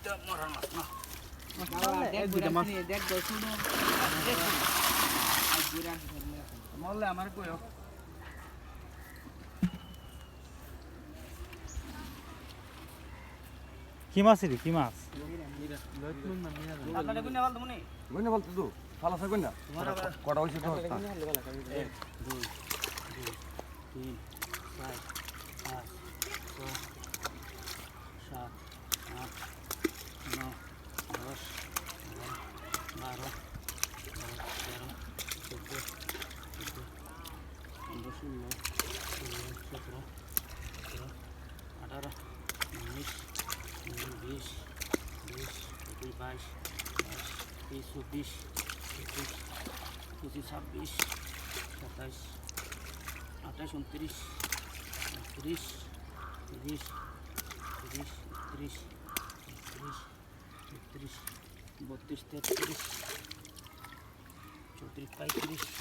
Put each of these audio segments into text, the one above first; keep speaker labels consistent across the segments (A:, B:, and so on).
A: এটা মরা মাছ না মরলে আমার কই
B: কি মাছ রে কি মাছ
A: আপনারা গুনে বলতো মনে
C: গুনে বলতো তো ভালো থাকবেন না কটা হইছে তো
A: 1 2 2 3 4 5 6 7 8 9 10 12 13 14 15 16 17 18 19 20 22 23 24 25 26 27 28 29 30 31 32 33 33 32 33 34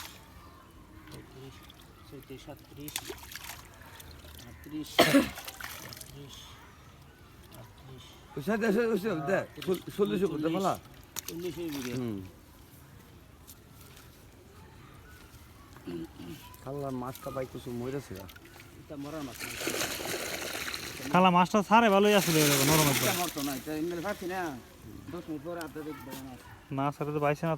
A: 35 36 37 38 39
C: ওইসা দেশে ওইসা দে 40 করতে ভালো
A: 40 হয়ে গেছে
C: খালা মাছটা পাই কিছু মরেছে
A: এটা মরার মাছ
B: খালা মাছটা ছাড়ে ভালোই আছিল নরম
A: এটা মরতো না এটা ইমেল ভাবছি না 10 মিনিট পরে আপনি দেখবেন
B: না ছাড়ে তো পাইছে না